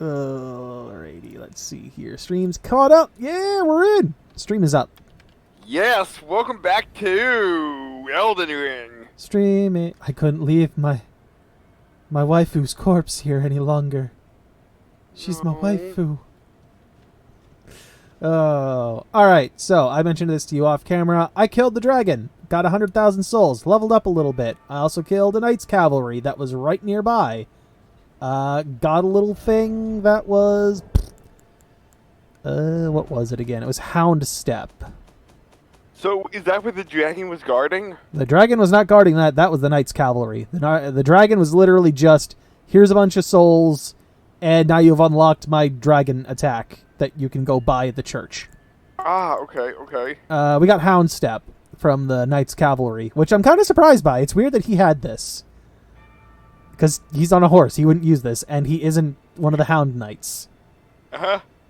Alrighty, let's see here. Stream's caught up. Yeah, we're in. Stream is up. Yes, welcome back to Elden Ring. Streaming. I couldn't leave my waifu's corpse here any longer. She's my waifu. Oh, alright. So, I mentioned this to you off camera. I killed the dragon. Got 100,000 souls. Leveled up a little bit. I also killed a knight's cavalry that was right nearby. Got a little thing that was... what was it again? It was Hound Step. So, is that what the dragon was guarding? The dragon was not guarding that. That was the knight's cavalry. The dragon was literally just, here's a bunch of souls, and now you've unlocked my dragon attack that you can go buy at the church. Ah, okay. We got Hound Step from the knight's cavalry, which I'm kind of surprised by. It's weird that he had this. Because he's on a horse. He wouldn't use this, and he isn't one of the Hound Knights.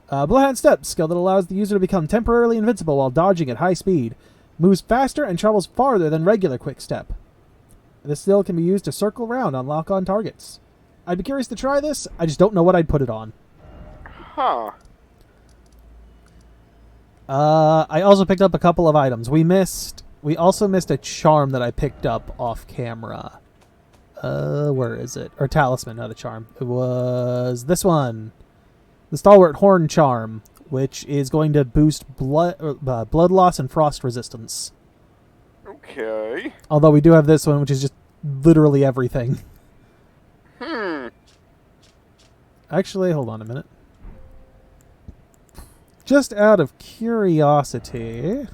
Bloodhound Step, skill that allows the user to become temporarily invincible while dodging at high speed. Moves faster and travels farther than regular Quick Step. This skill can be used to circle around on lock-on targets. I'd be curious to try this, I just don't know what I'd put it on. Huh. I also picked up a couple of items. We also missed a charm that I picked up off camera. Where is it? Or talisman, not a charm. It was this one. The Stalwart Horn Charm, which is going to boost blood loss and frost resistance. Okay. Although we do have this one, which is just literally everything. Actually, hold on a minute. Just out of curiosity...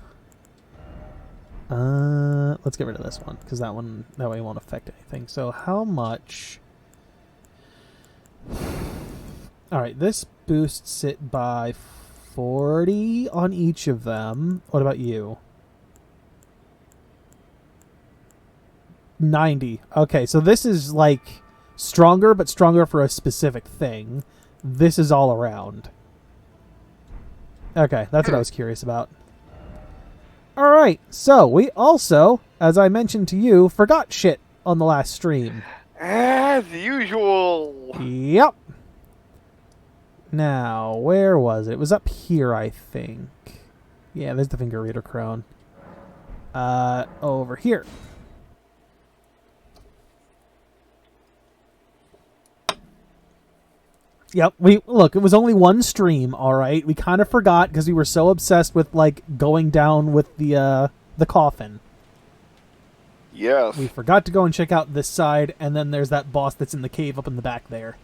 let's get rid of this one, because that way won't affect anything. So how much... Alright, this boosts it by 40 on each of them. What about you? 90. Okay, so this is like stronger, but stronger for a specific thing. This is all around. Okay, that's what I was curious about. Alright, so we also, as I mentioned to you, forgot shit on the last stream. As usual. Yep. Now, where was it? It was up here, I think. Yeah, there's the finger reader crone. Over here. Yep, look, it was only one stream, alright? We kind of forgot because we were so obsessed with, like, going down with the coffin. Yes. We forgot to go and check out this side, and then there's that boss that's in the cave up in the back there.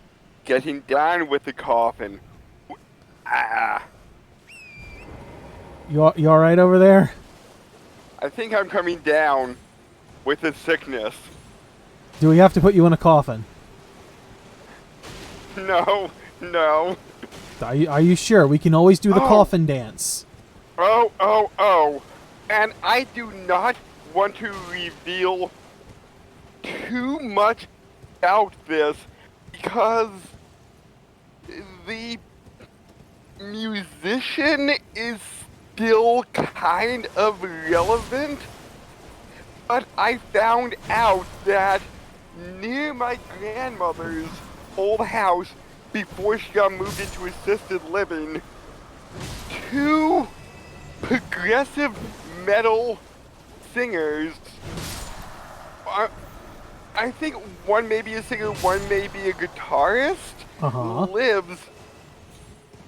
Getting down with the coffin. Ah. You alright over there? I think I'm coming down with the sickness. Do we have to put you in a coffin? No. Are you sure? We can always do the coffin dance. Oh. And I do not want to reveal too much about this because the musician is still kind of relevant, but I found out that near my grandmother's old house before she got moved into assisted living, 2 progressive metal singers I think one may be a singer, one may be a guitarist, lives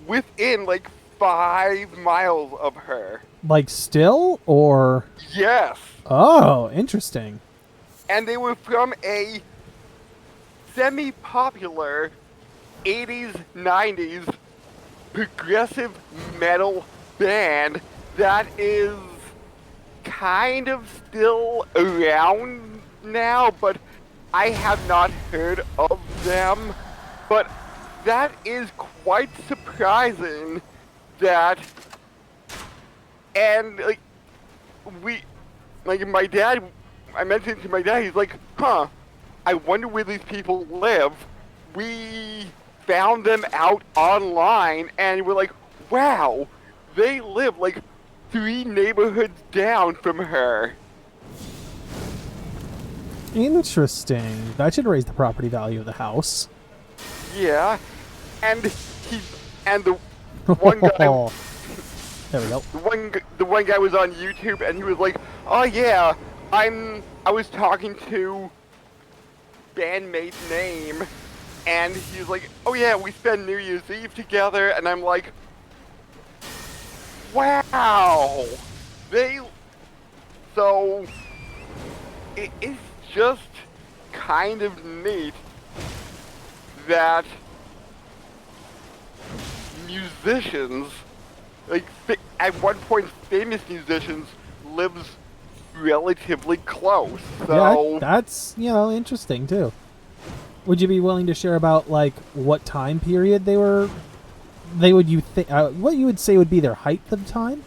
within like 5 miles of her. Like still, or? Yes. Oh, interesting. And they were from a semi-popular 80s, 90s progressive metal band that is kind of still around now, but I have not heard of them. But that is quite surprising that, and my dad, I mentioned to my dad, he's like, I wonder where these people live. We found them out online, and we're like, wow, they live like 3 neighborhoods down from her. Interesting. That should raise the property value of the house. Yeah, and he and the one guy There we go. the one guy was on YouTube and he was like, "Oh yeah, I was talking to bandmate's name, and he was like, oh yeah, we spent New Year's Eve together," and I'm like, wow, they so it is just kind of neat that musicians, like at one point famous musicians, lives relatively close. So Yeah, that's, interesting too. Would you be willing to share about like what time period what you would say would be their height of the time?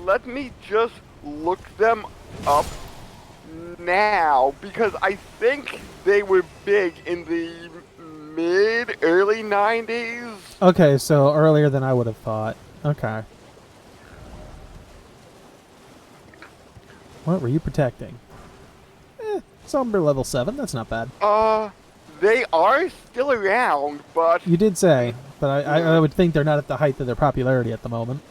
let me just look them up now, because I think they were big in the early 90s. Okay, so earlier than I would have thought. Okay. What were you protecting? Somber level 7, that's not bad. They are still around, but You did say, but I would think they're not at the height of their popularity at the moment.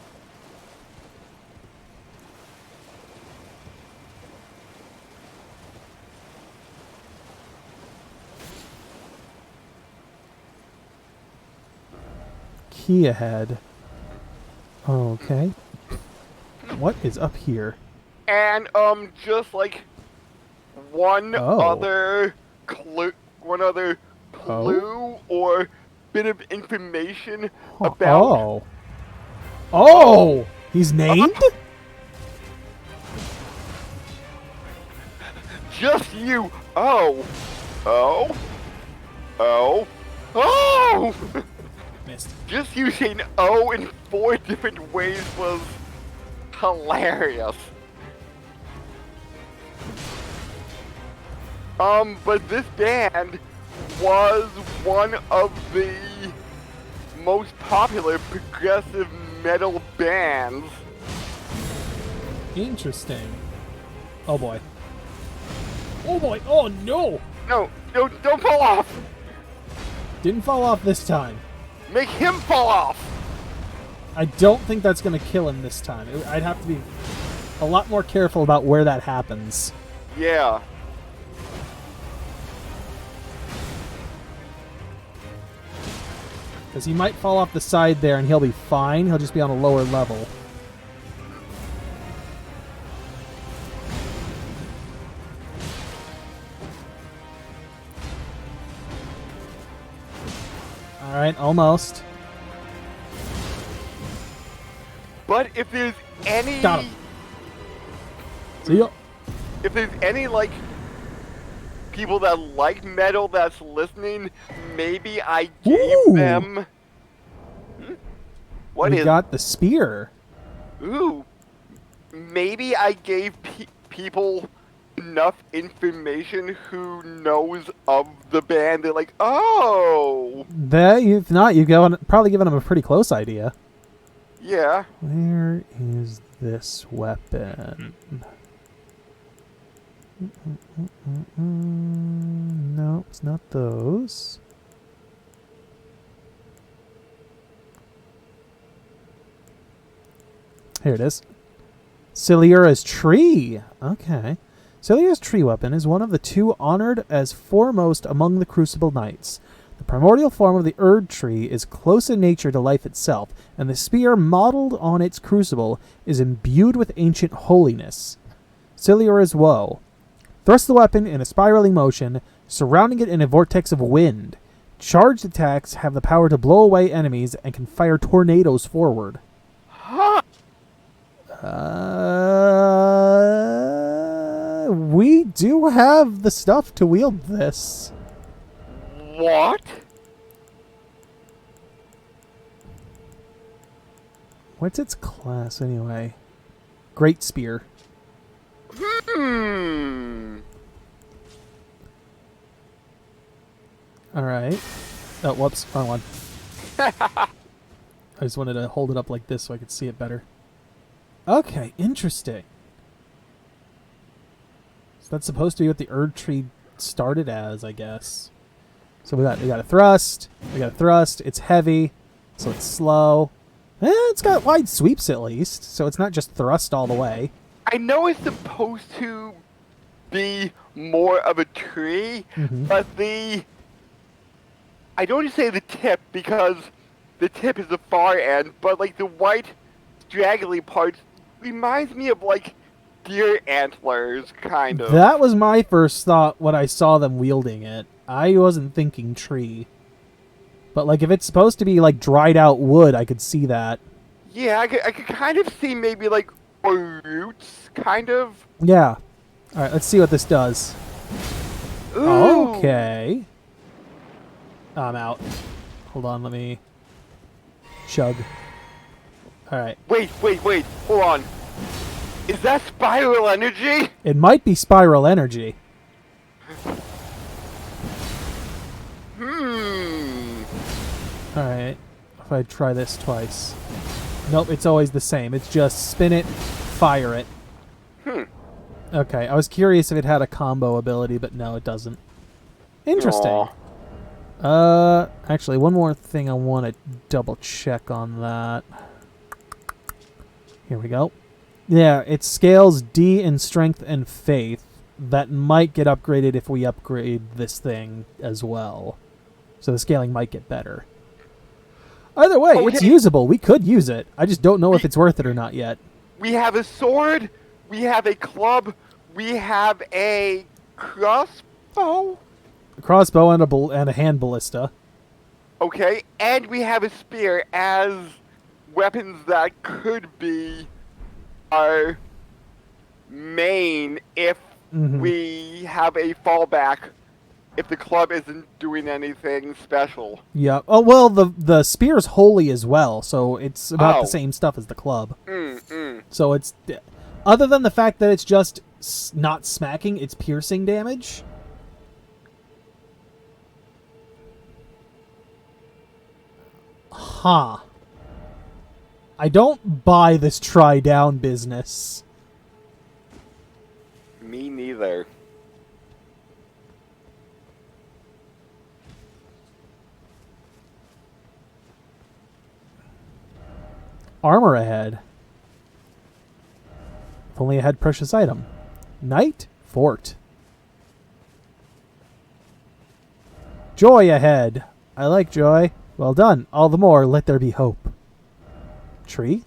Key ahead. Okay. What is up here? and just like one Oh. other clue or bit of information about Oh! He's named? just you. Oh. Missed. Just using O in 4 different ways was hilarious. But this band was one of the most popular progressive metal bands. Interesting. Oh boy. Oh boy. Oh no! No, don't fall off. Didn't fall off this time. Make him fall off. I don't think that's going to kill him this time. I'd have to be a lot more careful about where that happens. Yeah. Because he might fall off the side there and he'll be fine. He'll just be on a lower level. Alright, almost. But if there's any... Got him. See ya. If there's any, like, people that like metal that's listening, maybe I gave Ooh. them... What We is... got the spear. Ooh. Maybe I gave people enough information who knows of the band. They're like, oh! If not, you've probably given him a pretty close idea. Yeah. Where is this weapon? No, it's not those. Here it is. Ciliura's tree. Okay. Ciliura's tree weapon is one of the 2 honored as foremost among the Crucible Knights. The primordial form of the Erd tree is close in nature to life itself, and the spear modeled on its crucible is imbued with ancient holiness. Ciliura's woe. Thrust the weapon in a spiraling motion, surrounding it in a vortex of wind. Charged attacks have the power to blow away enemies and can fire tornadoes forward. Huh. We do have the stuff to wield this. What? What's its class anyway? Great Spear. Alright. Oh, whoops. Wrong one. I just wanted to hold it up like this so I could see it better. Okay, interesting. So that's supposed to be what the Erd tree started as, I guess. So we got a thrust. We got a thrust. It's heavy, so it's slow. It's got wide sweeps at least, so it's not just thrust all the way. I know it's supposed to be more of a tree, but I don't want to say the tip because the tip is the far end, but like the white straggly parts reminds me of like deer antlers, kind of. That was my first thought when I saw them wielding it. I wasn't thinking tree. But like if it's supposed to be like dried out wood, I could see that. Yeah, I could kind of see maybe like roots, kind of. Yeah. All right, let's see what this does. Ooh. Okay. I'm out. Hold on, let me chug. All right. Wait, hold on. Is that spiral energy? It might be spiral energy. All right. If I try this twice. Nope, it's always the same. It's just spin it, fire it. Okay, I was curious if it had a combo ability, but no, it doesn't. Interesting. Aww. Actually, one more thing I want to double check on that. Here we go. Yeah, it scales D in strength and faith. That might get upgraded if we upgrade this thing as well. So the scaling might get better. Either way, it's usable. We could use it. I just don't know if it's worth it or not yet. We have a sword, we have a club, we have a crossbow. A crossbow and a hand ballista. Okay, and we have a spear as weapons that could be our main if we have a fallback if the club isn't doing anything special. Yeah. Oh, well, the spear's holy as well, so it's about the same stuff as the club. So it's... Other than the fact that it's just not smacking, it's piercing damage. Huh. I don't buy this try-down business. Me neither. Armor ahead. If only I had precious item. Knight Fort. Joy ahead. I like joy. Well done. All the more, let there be hope. Tree.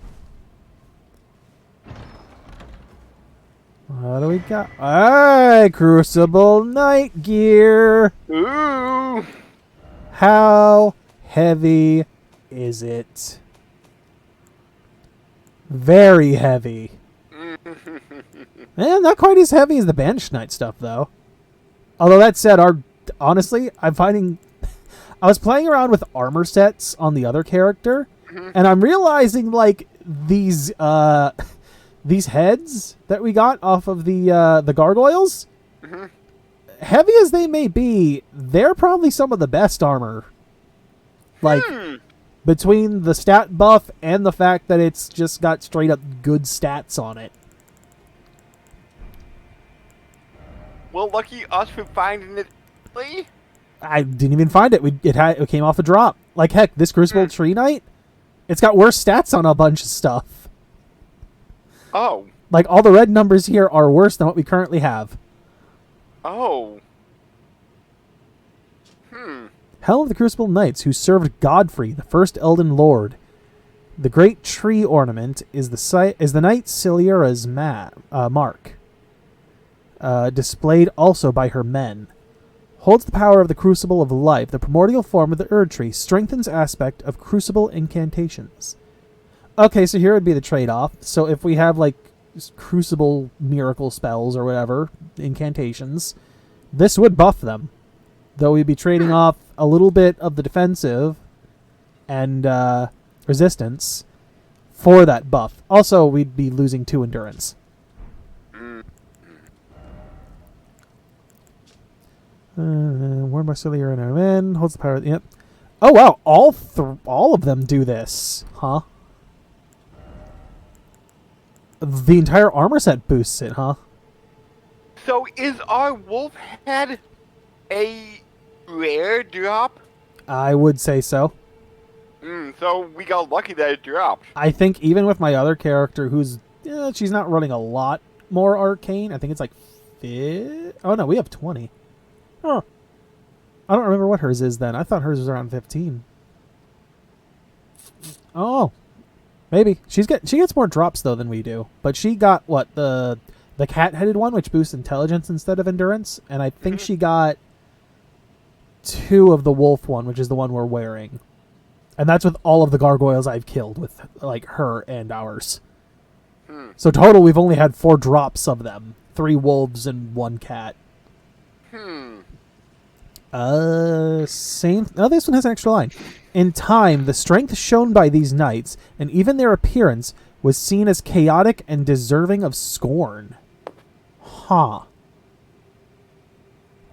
What do we got? Alright, Crucible Knight gear. Ooh. How heavy is it? Very heavy. Not quite as heavy as the Banished Knight stuff, though. Although that said, honestly, I'm finding... I was playing around with armor sets on the other character, and I'm realizing, like, these heads that we got off of the gargoyles, heavy as they may be, they're probably some of the best armor. Like... Between the stat buff and the fact that it's just got straight up good stats on it. Well, lucky us for finding it. I didn't even find it. It came off a drop. Like heck, this Crucible Tree Knight, it's got worse stats on a bunch of stuff. Oh. Like all the red numbers here are worse than what we currently have. Oh. Helm of the Crucible Knights, who served Godfrey, the first Elden Lord. The great tree ornament is the Knight Silura's mark, displayed also by her men. Holds the power of the Crucible of Life, the primordial form of the Erd Tree, strengthens aspect of Crucible incantations. Okay, so here would be the trade-off. So if we have, like, Crucible miracle spells or whatever, incantations, this would buff them. Though we'd be trading off a little bit of the defensive and resistance for that buff. Also, we'd be losing 2 endurance. Warn Marsilia and our men. Holds the power. Yep. Oh, wow. All of them do this. Huh? The entire armor set boosts it, huh? So is our wolf head a rare drop? I would say so. So we got lucky that it dropped. I think even with my other character, who's she's not running a lot more arcane. I think it's like oh no, we have 20. Huh. I don't remember what hers is then. I thought hers was around 15. Oh, maybe she gets more drops though than we do. But she got what the cat-headed one, which boosts intelligence instead of endurance, and I think she got 2 of the wolf one, which is the one we're wearing. And that's with all of the gargoyles I've killed with like her and ours. So total, we've only had 4 drops of them: 3 wolves and 1 cat. Same. Oh, this one has an extra line. In time, the strength shown by these knights, and even their appearance, was seen as chaotic and deserving of scorn. Huh.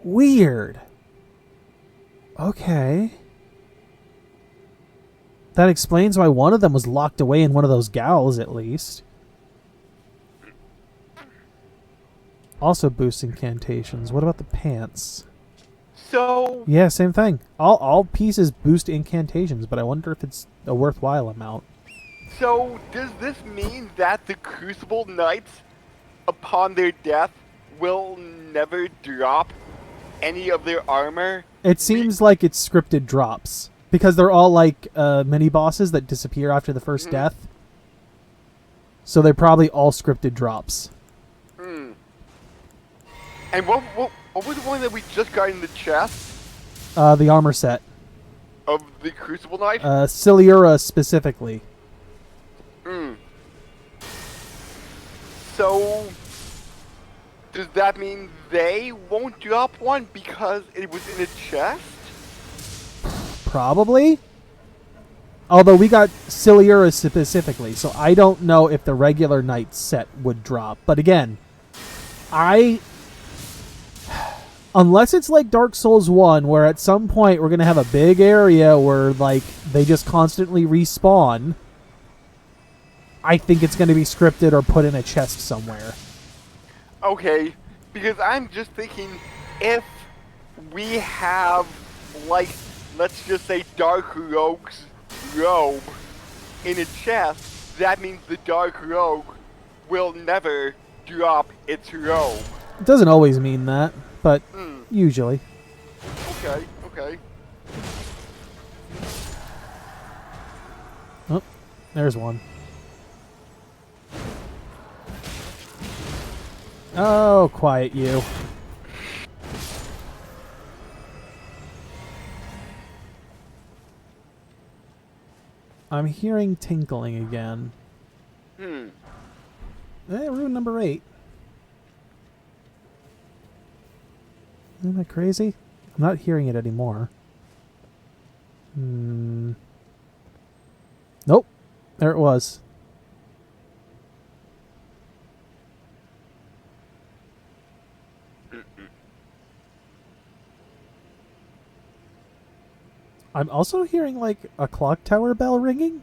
Weird. Okay. That explains why one of them was locked away in one of those gals, at least. Also boosts incantations. What about the pants? So... Yeah, same thing. All pieces boost incantations, but I wonder if it's a worthwhile amount. So, does this mean that the Crucible Knights, upon their death, will never drop any of their armor? It seems like it's scripted drops. Because they're all like mini-bosses that disappear after the first death. So they're probably all scripted drops. And what was the one that we just got in the chest? The armor set. Of the Crucible Knight? Ciliura specifically. So, does that mean they won't drop one because it was in a chest? Probably. Although we got Ciliura specifically, so I don't know if the regular knight set would drop. But again, unless it's like Dark Souls 1, where at some point we're going to have a big area where like they just constantly respawn, I think it's going to be scripted or put in a chest somewhere. Okay, because I'm just thinking if we have, like, let's just say Dark Rogue's robe in a chest, that means the Dark Rogue will never drop its robe. It doesn't always mean that, but usually. Okay. Oh, there's one. Oh, quiet you. I'm hearing tinkling again. Room number 8. Isn't that crazy? I'm not hearing it anymore. Nope. There it was. I'm also hearing like a clock tower bell ringing.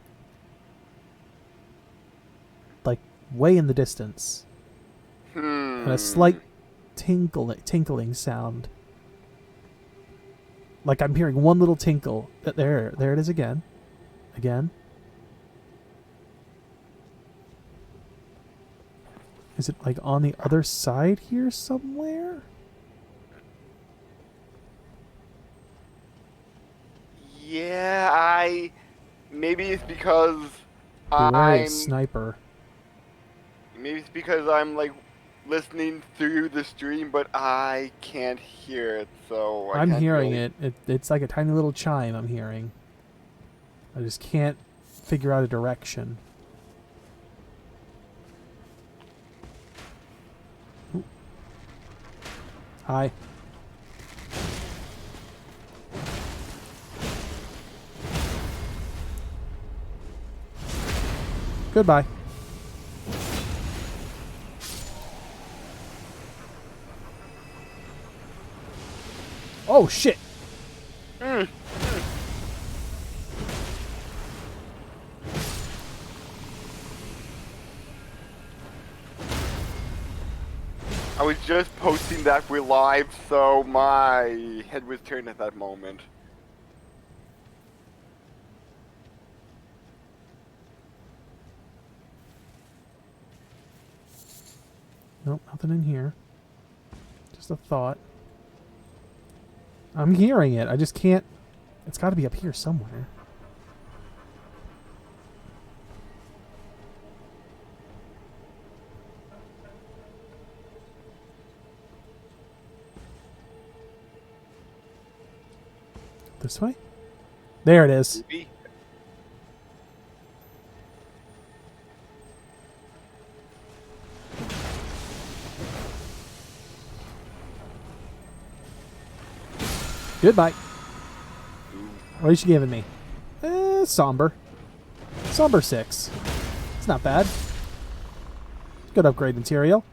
Like way in the distance. And a slight tinkling sound. Like I'm hearing one little tinkle. There it is again. Again. Is it like on the other side here somewhere? Yeah, maybe it's because Beware of sniper. Maybe it's because I'm like listening through the stream, but I can't hear it, so I'm hearing it. It's like a tiny little chime I'm hearing. I just can't figure out a direction. Ooh. Hi. Goodbye. Oh, shit. I was just posting that we're live, so my head was turned at that moment. Nope, nothing in here. Just a thought. I'm hearing it. I just can't... It's got to be up here somewhere. This way? There it is. Maybe. Goodbye. What is she giving me? Somber. Somber 6. It's not bad. Good upgrade material.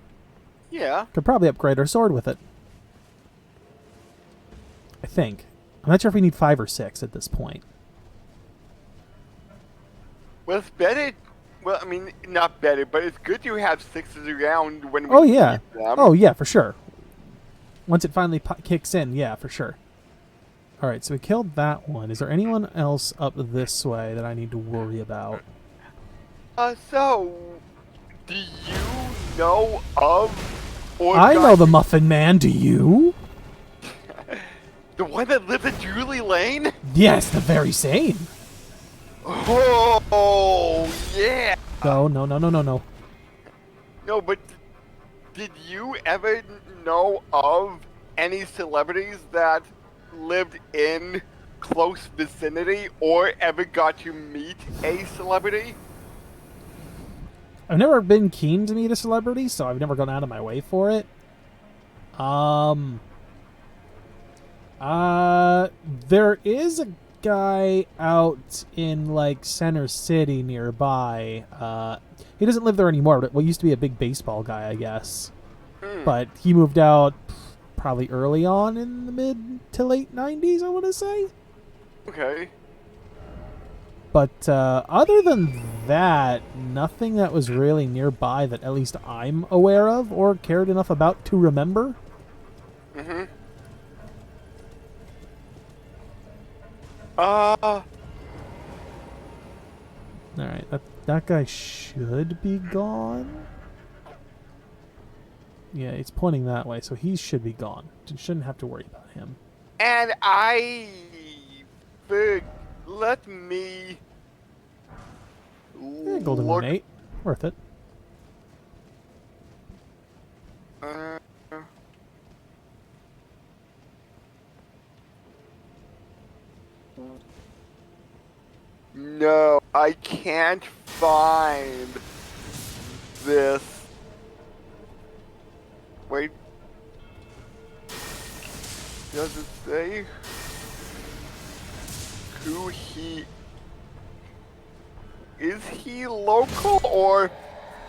Yeah. Could probably upgrade our sword with it. I think. I'm not sure if we need 5 or 6 at this point. Well, it's better. Well, I mean, not better, but it's good to have 6s around when we Oh, yeah. need them. Oh, yeah, for sure. Once it finally kicks in, yeah, for sure. Alright, so we killed that one. Is there anyone else up this way that I need to worry about? So, do you know of... Or I know the Muffin Man, do you? The one that lives at Julie Lane? Yes, the very same. Oh, yeah! No, no, no, no, no, no. No, but did you ever know of any celebrities that lived in close vicinity or ever got to meet a celebrity? I've never been keen to meet a celebrity, so I've never gone out of my way for it. There is a guy out in, like, Center City nearby. He doesn't live there anymore, but used to be a big baseball guy, I guess. But he moved out probably early on in the mid to late 90s, I want to say. Okay. But other than that, nothing that was really nearby that at least I'm aware of or cared enough about to remember. Mm-hmm. Alright, that guy should be gone. Yeah, it's pointing that way, so he should be gone. Shouldn't have to worry about him. And let me Golden look. 1-8. Worth it. No, I can't find this. Wait. Does it say who he... Is he local or...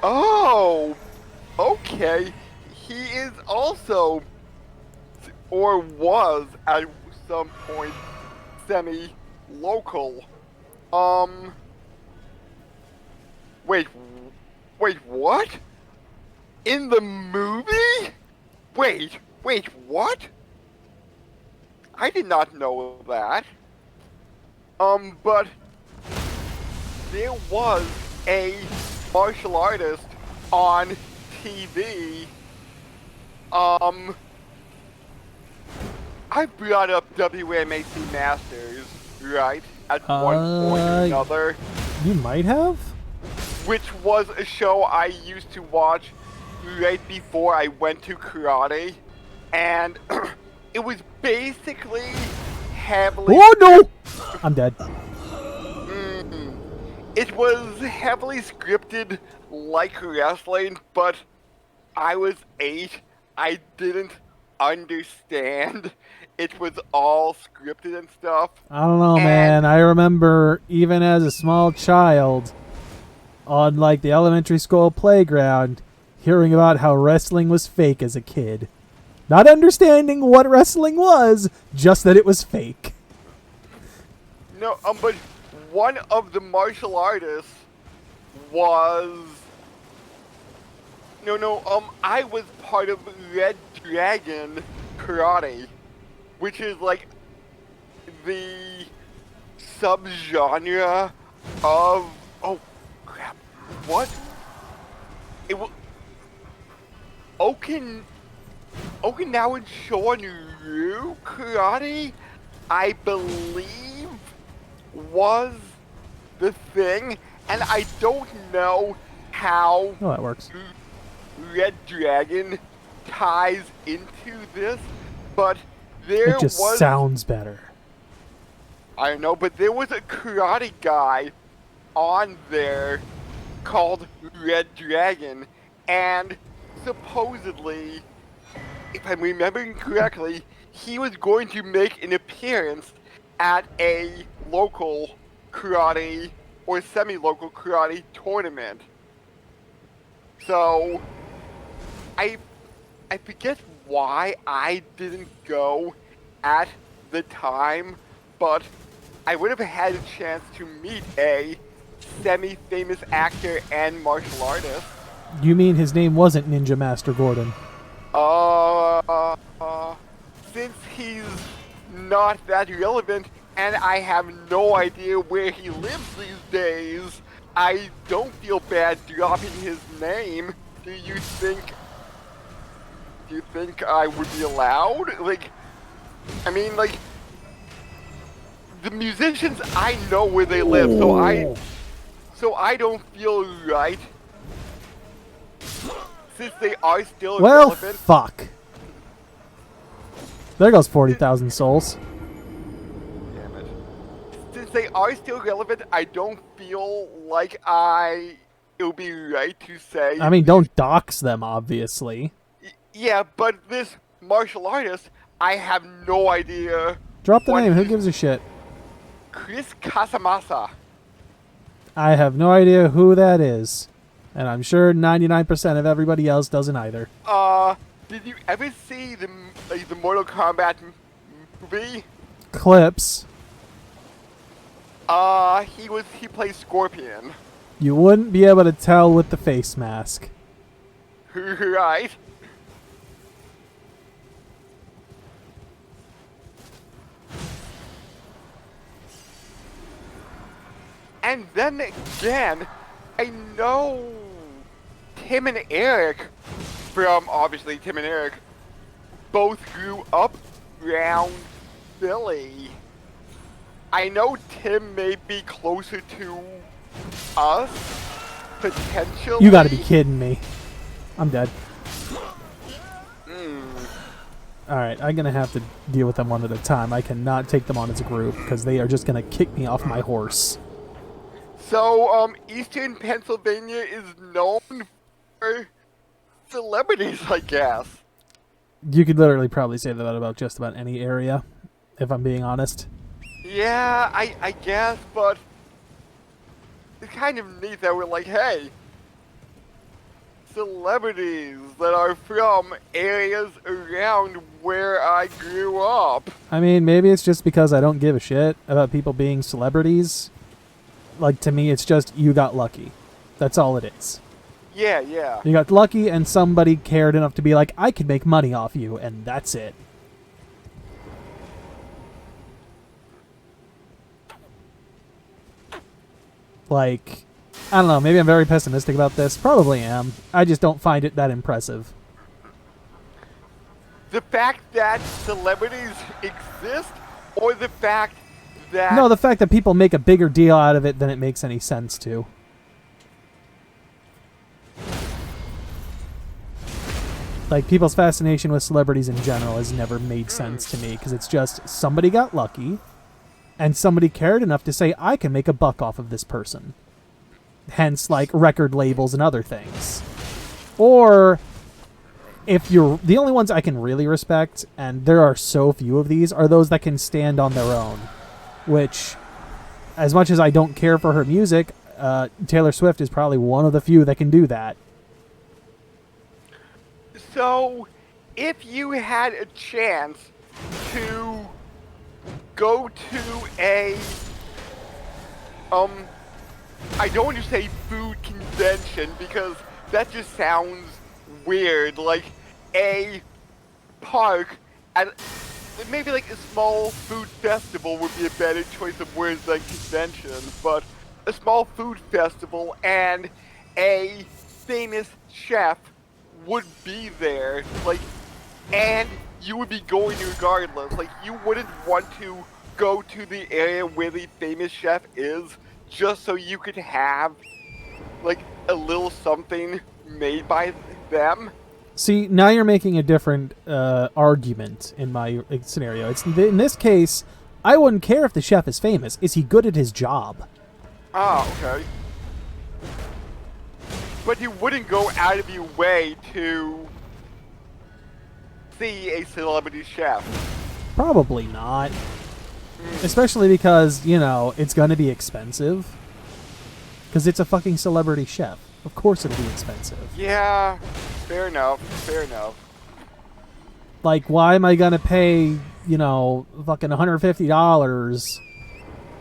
Oh! Okay. He is also... Or was at some point semi-local. Wait, what? In the movie? Wait, what? I did not know that. But there was a martial artist on TV. I brought up WMAC Masters, right? At one point or another. You might have? Which was a show I used to watch right before I went to karate. And it was basically heavily... Oh, no! I'm dead. It was heavily scripted like wrestling, but I was 8. I didn't understand. It was all scripted and stuff. I don't know, man. I remember even as a small child on, like, the elementary school playground hearing about how wrestling was fake as a kid. Not understanding what wrestling was, just that it was fake. No, but one of the martial artists was No. I was part of Red Dragon Karate, which is like the subgenre of. Oh, crap! What? It was Okinawan Shorin-ryu Karate, I believe, was the thing, and I don't know how Oh, that works. Red Dragon ties into this, but there It just was. sounds better. I don't know, but there was a karate guy on there called Red Dragon, and supposedly, if I'm remembering correctly, he was going to make an appearance at a local karate or semi-local karate tournament. So, I forget why I didn't go at the time, but I would have had a chance to meet a semi-famous actor and martial artist. You mean his name wasn't Ninja Master Gordon? Since he's not that relevant, and I have no idea where he lives these days, I don't feel bad dropping his name. Do you think I would be allowed? Like, I mean, like, the musicians, I know where they live, so I don't feel right. Since they are still Well, relevant. fuck. There goes 40,000 souls. Damn it. Since they are still relevant, I don't feel like it would be right to say. I mean, don't dox them, obviously. Yeah, but this martial artist, I have no idea. Drop the what name, who his- gives a shit? Chris Casamassa. I have no idea who that is. And I'm sure 99% of everybody else doesn't either. Did you ever see the Mortal Kombat movie? Clips. He plays Scorpion. You wouldn't be able to tell with the face mask. Right? And then again, I know Tim and Eric, from obviously Tim and Eric, both grew up around Philly. I know Tim may be closer to us, potentially. You gotta be kidding me. I'm dead. Alright, I'm gonna have to deal with them one at a time. I cannot take them on as a group, because they are just gonna kick me off my horse. So, Eastern Pennsylvania is known for celebrities, I guess. You could literally probably say that about just about any area, if I'm being honest. Yeah, I guess, but it's kind of neat that we're like, hey, celebrities that are from areas around where I grew up. I mean, maybe it's just because I don't give a shit about people being celebrities. Like, to me, it's just you got lucky. That's all it is. Yeah. You got lucky and somebody cared enough to be like, I could make money off you, and that's it. Like, I don't know, maybe I'm very pessimistic about this. Probably am. I just don't find it that impressive. The fact that celebrities exist, or the fact that... No, the fact that people make a bigger deal out of it than it makes any sense to. Like, people's fascination with celebrities in general has never made sense to me, because it's just somebody got lucky, and somebody cared enough to say, I can make a buck off of this person. Hence, like, record labels and other things. Or, if you're... The only ones I can really respect, and there are so few of these, are those that can stand on their own. Which, as much as I don't care for her music, Taylor Swift is probably one of the few that can do that. So, if you had a chance to go to a, I don't want to say food convention because that just sounds weird. Like a park and maybe like a small food festival would be a better choice of words than convention, but a small food festival and a famous chef would be there, like, and you would be going regardless. Like, you wouldn't want to go to the area where the famous chef is just so you could have, like, a little something made by them. See, now you're making a different argument in my scenario. In this case, I wouldn't care if the chef is famous. Is he good at his job? Ah, okay. But you wouldn't go out of your way to see a celebrity chef. Probably not. Especially because, you know, it's going to be expensive. Because it's a fucking celebrity chef. Of course it'll be expensive. Yeah, fair enough, fair enough. Like, why am I going to pay, you know, fucking $150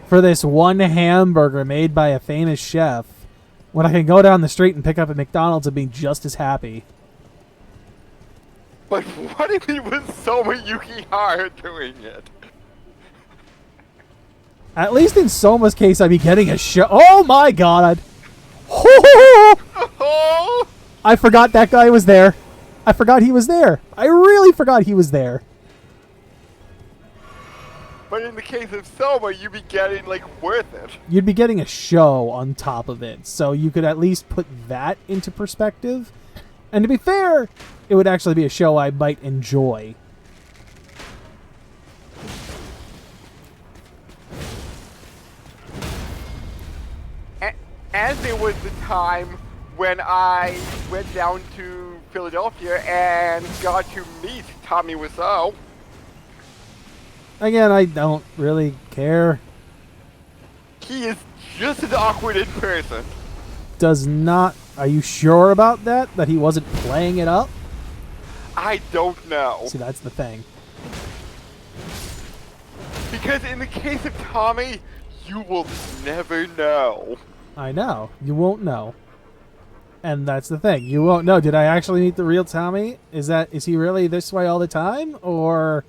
for this one hamburger made by a famous chef when I can go down the street and pick up at McDonald's and be just as happy? But what if it was Soma Yukihara doing it? At least in Soma's case, I'd be getting a show. Oh my god! Oh! I forgot that guy was there. I forgot he was there. I really forgot he was there. But in the case of Soma, you'd be getting, like, worth it. You'd be getting a show on top of it, so you could at least put that into perspective. And to be fair, it would actually be a show I might enjoy. As there was the time when I went down to Philadelphia and got to meet Tommy Wiseau. Again, I don't really care. He is just as awkward in person. Does not... Are you sure about that? That he wasn't playing it up? I don't know. See, that's the thing. Because in the case of Tommy, you will never know. I know. You won't know. And that's the thing. You won't know. Did I actually meet the real Tommy? Is he really this way all the time? Or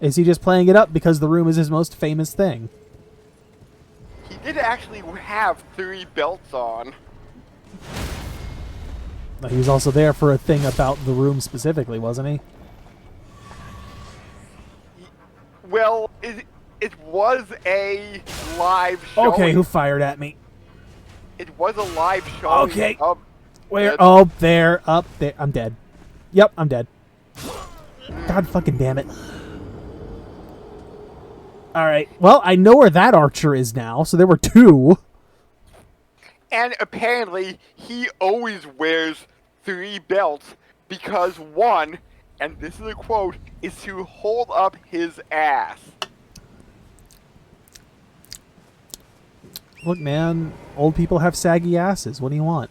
is he just playing it up because the room is his most famous thing? He did actually have 3 belts on. He was also there for a thing about the room specifically, wasn't he? Well, it was a live show. Okay, who fired at me? It was a live show. Okay. Where? Oh, there. Up there. I'm dead. Yep, I'm dead. God fucking damn it. Alright. Well, I know where that archer is now, so there were 2. And apparently, he always wears 3 belts because 1, and this is a quote, is to hold up his ass. Look, man, old people have saggy asses. What do you want?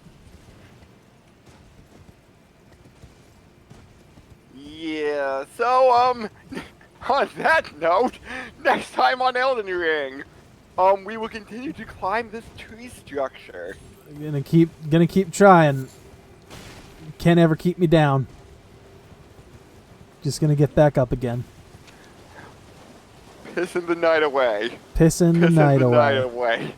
Yeah, so, on that note, next time on Elden Ring, we will continue to climb this tree structure. Gonna keep trying. Can't ever keep me down. Just gonna get back up again. Pissing the night away. Pissing the night away.